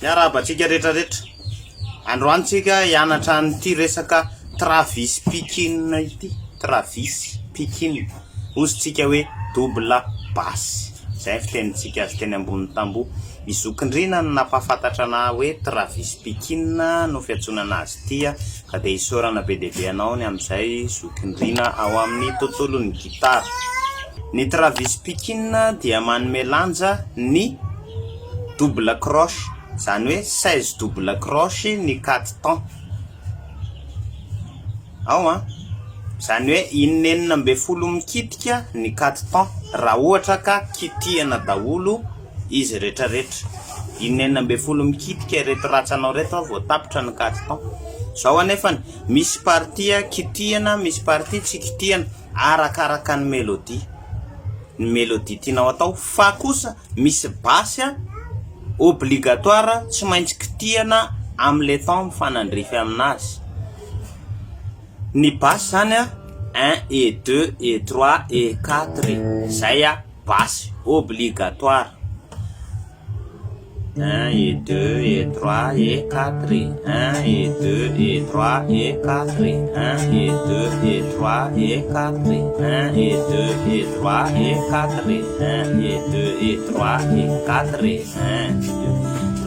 Miarabantsika rehetrarehetra. Androantsika hianatra an'ity resaka Travis Pikin ity. Travis Pikin. Ozytsika hoe double basse. Zay fitenitsika azy teny ambony tamboho. Izokindrina no napafantatra na hoe Travis Pikin no fiantsonana azy ity ka dia isaorana be dia be anao ny amin'izay zokindrina ao amin'ny tontolon'ny gitara. Ny Travis Pikin dia manome lanja ny double croche, zany hoe 16 double croche ny 4 temps. Ao zany hoe 940 mikitika ny 4 temps raha ohatra ka kitihana daholo izy rehetrarehetra. 940 mikitika reto ratsanao reto vao tapitra ny 4 temps. Zao anefany misy partie kitihana, misy partie tsy kitihana arakaraka ny mélodie. Ny mélodie tianao atao fa kosa misy basse obligatoire tsy maintsy kitihana am'le temps mifanandrify aminazy. Ny basse zany 1 et 2 et 3 et 4 zay basse obligatoire. 1 et 2 et 3 et 4 1 et 2 et 3 et 4 1 et 2 et 3 et 4 1 et 2 et 3 et 4 1 et 2 et 3 et 4 1 2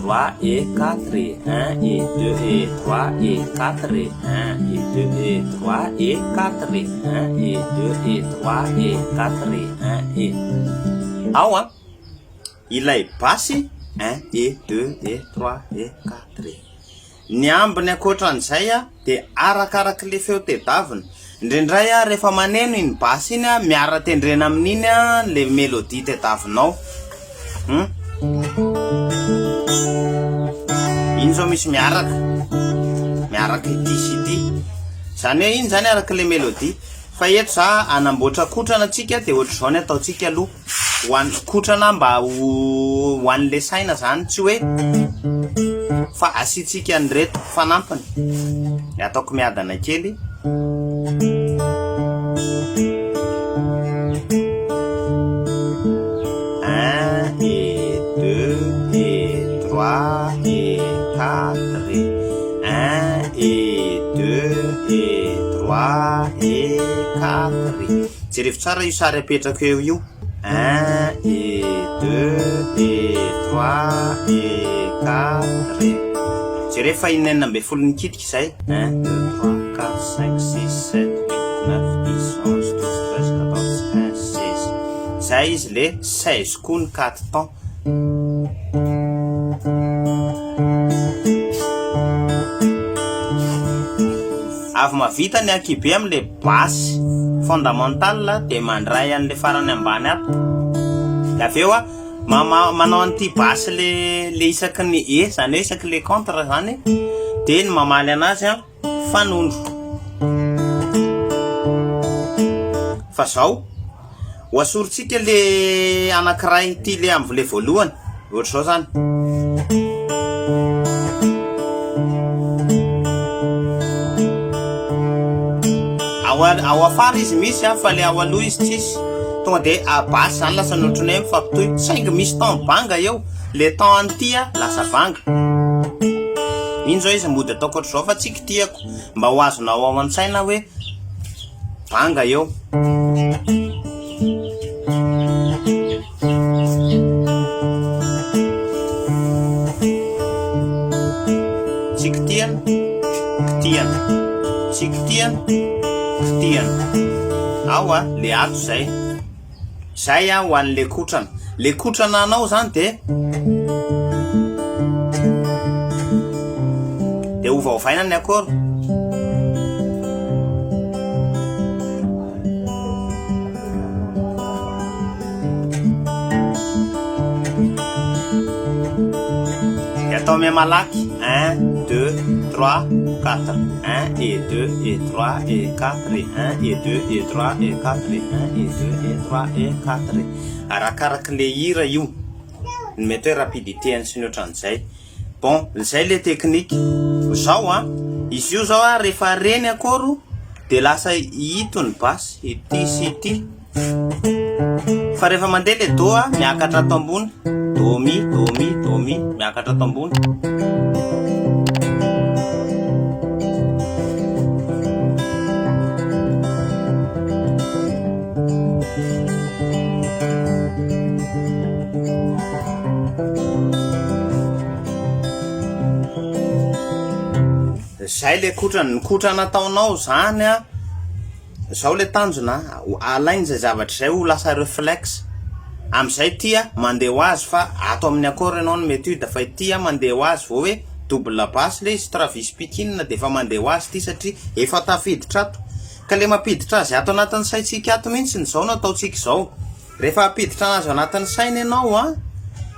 3 et 4 1 et 2 et 3 et 4 1 et 2 et 3 et 4 1 et 2 et 3 et 4 1 et ao ilay basse 1 et 2 et 3 et 4. Ny ambiny ankoatran'izay dia arakaraka le feo tedavina. Indrindray rehefa maneno iny basse iny miara-tendrena amin'iny le mélodie tedavinao. Iny zao misy miaraka ity sy ity. Zany hoe iny zany araka le mélodie. Fa eto za anamboatra kotrana antsika dia ohatr'izao ny ataontsika aloha. Kotrana mba ho an'le saina zany, tsy hoe fa asitsika an'ireto fanampiny. Ataoko miadana kely. Un et 2 et 3 et 4 1 et 2 et 3 et 4. Jerevy tsara io sary apetrako eo io. 1 et 2 et 3 et 4. Jerevy fa 940 mikitika izay. 1 2 3 4 5 6 7 8 9 10 11 12 13 14 15 16. Zay izy le 16 koa ny 4 temps. Avy mavita ny ankibe am'le basse fondamentale dia mandray an'le farany ambany ato. Da aveo manao an'ity basse le isaky ny e, zany hoe isaky le contre zany, dia ny mamaly anazy fanondro. Fa zao hoasorintsika le anankiray ity le am'le voalohany. Ohatr'izao zany. Ao afara izy misy fa le ao aloha izy tsisy. Tonga dia basse zany lasa notrony hoe mifampitohy. Saingy misy temps banga eo, le temps an'ity lasa banga. Iny zao izy mody ataoko ohatr'izao fa tsy kitihako mba ho azonao ao an-tsaina hoe banga eo. Tsy kitihana, kitihana, tsy kitihana, kitihana. Ao le ato zay. Zay ho an'le kotrana. Le kotrana anao zany dia ovaovaina ny akôro. Atao malaky 1 2 3 4 1 et 2 et 3 et 4 1 et 2 et 3 et 4 1 et 2 et 3 et 4. Arakaraka le hira io ny mety hoe rapidité sy ny ohatran'izay. Bon, zay le teknika. Zao izy io zao rehefa reny akôro dia lasa hito ny basse ity sy ity. Fa rehefa mandeha le do miakatra ato ambony domi domi domi miakatra tambony zay le kotrana taonao zany a zao le tanjona alainy zay zavatra zay ho lasa reflexe am'izay tia mandeha ho azy fa ato amin'ny akora ianao no méthode fa tia mandeha ho azy vao hoe double basse le izy travis pikinina de efa mandeha ho azy ty satria efa tafiditra ato ka le mampiditra azy ato anatin'ny saitsika ato mihitsy ny zao no ataotsika zao rehefa apiditra anazy anatin'ny saina ianao a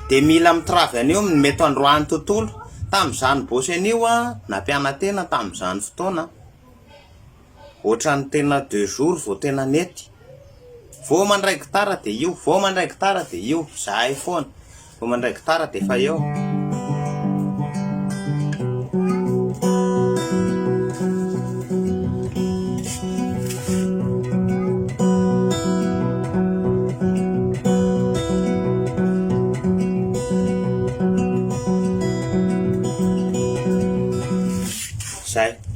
de mila mitravy an'io mety androany tontolo tam'izany bosy an'io a nampianatena tam'izany fotoana ohatrany tena 2 jours vao tena nety vao mandray gitara de io vao mandray gitara de io zahay foana vao mandray gitara de efa eo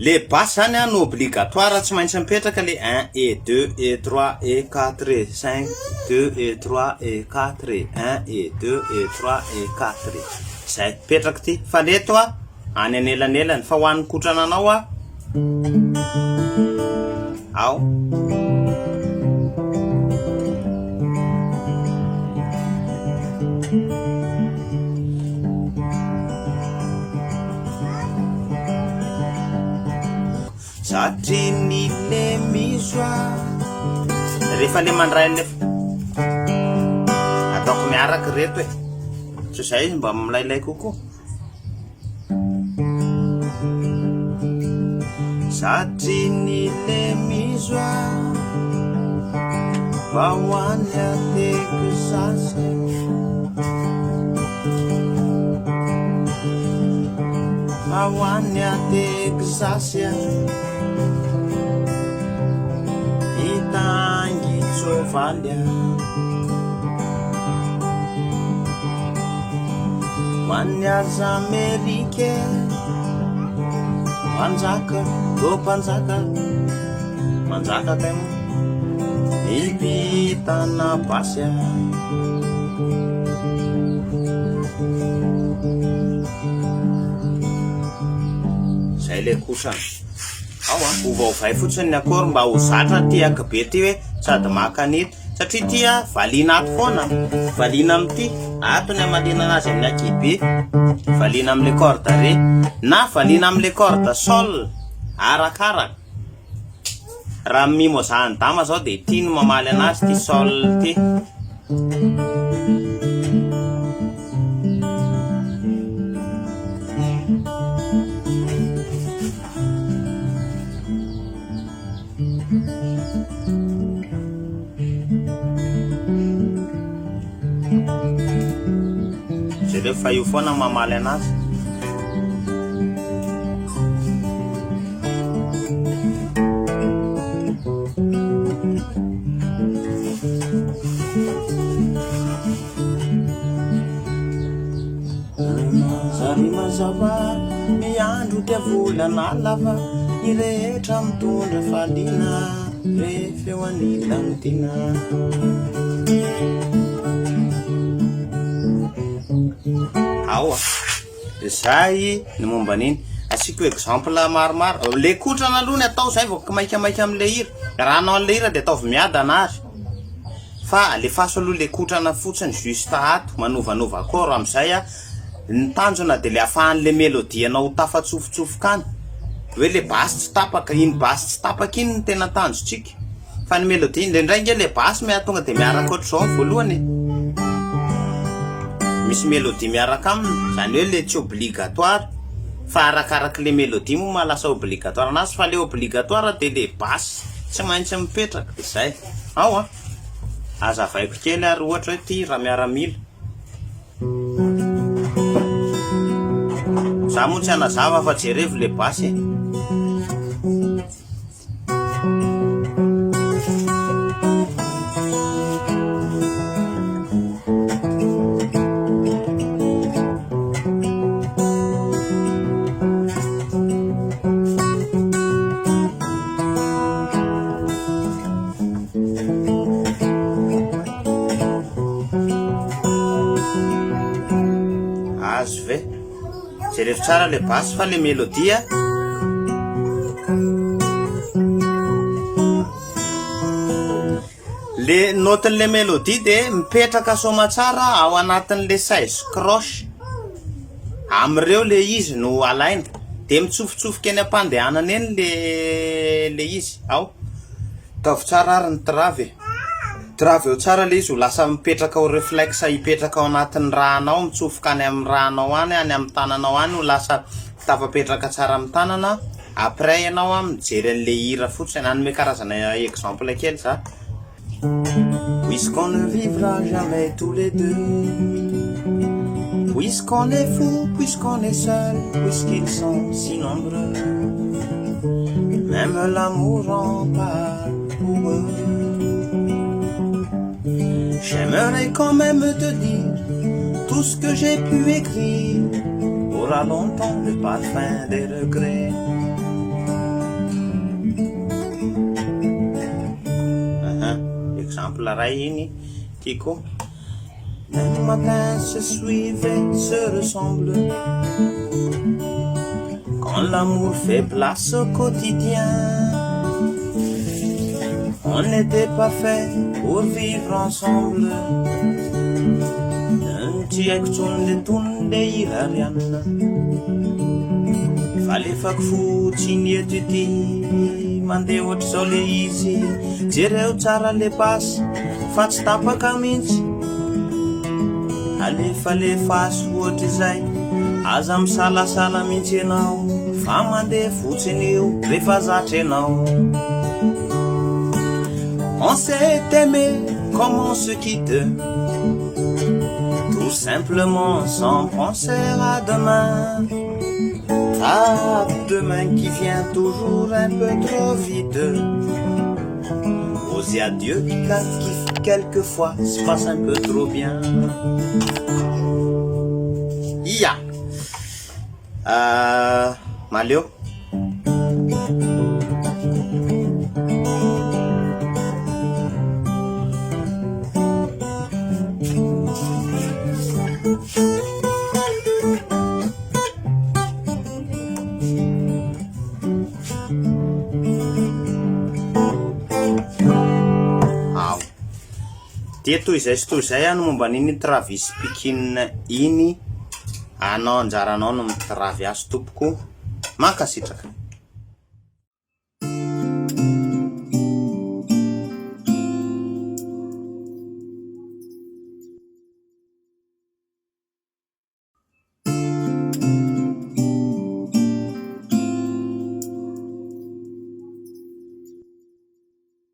le basse zany a no obligatoire tsy maintsy mipetraka le 1 et 2 et 3 et 4 et 5 2 et 3 et 4 et 1 et 2 et 3 et 4 zay petraka ty fa leto a any anelanelany fa ho an'ny kotrananao a ao satrini le misoa rehefa le mandray le ataoko miaraka reto e so zay izy mba milailay kokoa satrini le misoa mba hoany ateko sasy mba hoany ateko sasy itangi tsovaly manyaza Amerike manjaka do mpanjaka manjaka tegna ipitana basy zay le kosana ao a ovaovay fotsiny ny akory mba ho zatra ty akabe ty hoe sady makanito satria tia valina ato foana valina am'ty atony amalina anazy amin'ny akibe valina am'le corde re na valina am'le corde sol arakaraka raha mimozahany dama zao de ty no mamaly anazy ty sol ty fa io foana mamaly anazy zary mazava miandro dia volana lava ny rehetra mitondra falina refeo anila mitina ao zay ny momba an'iny asiko exemple maromaro le kotrana aloha ny atao zay vao maikamaika am'le hira raha anao an'le hira de ataovy miadana azy fa alefaso aloha le kotrana fotsiny juste ato manovanova akoro am'izay a ny tanjona de le afahan'le mélodie anao tafatsofotsofoka any hoe le basy tsy tapaka iny basy tsy tapaka iny ny tena tanjotsika fa ny mélodie iny le ndrainge le basy tonga de miaraka ohatr'izao voalohany misy mélodie miaraka aminy zany hoe le tsy obligatoire fa arakaraka le mélodie mo mahalasa obligatoire anazy fa le obligatoire de le basy tsy maintsy mipetraka zay ao a azavaiko kely ary ohatra hoe ty raha miaramila za moa tsy anazava fa jerevy le basy jereo tsara le basy fa le melodia le notin'le mélodie de mipetraka soma tsara ao anatin'le 16 croche am'ireo le izy no alaina de mitsofotsofoka eny ampandehanana eny le izy ao tavy tsara ary ny travy eo tsara le izy ho lasa mipetraka ao réflexe hipetraka ao anatin'ny rahanao mitsofoka any amin'ny rahanao any amin'ny tananao any ho lasa tafapetraka tsara amin'ny tanana après ianao mijery an'le hira fotsiny anome karazana exemple kely za puisqu'on ne vivra jamais tous les deux, puisqu'on est fou, puisqu'on est seul, puisqu'ils sont si nombreux, même l'amour en parle pour eux. J'aimerais quand même te dire tout ce que j'ai pu écrire aura longtemps le parfum des regrets. Exemple Raini, Kiko. Les matins se suivent et se ressemblent. Quand l'amour fait place au quotidien, on n'était pas fait pour vivre ensemble. Fallait faire fou, signer du dit. Mande ohatry zao le izy jereo tsara le basy fa tsy tapaka mihitsy alefalefaso ohatry zay aza misalasala mihitsy ianao fa mandeha fotsiny io rehefa zatra ianao. On s'est aimé comme on se quitte, tout simplement sans penser à demain. Ah, demain qui vient toujours un peu trop vite. Aux adieux qui quelquefois se passe un peu trop bien. Ya Malio dia toy izay ano momba niny Travis Pikin iny anao anjaranao no mitravy azy tompoko mankasitraka.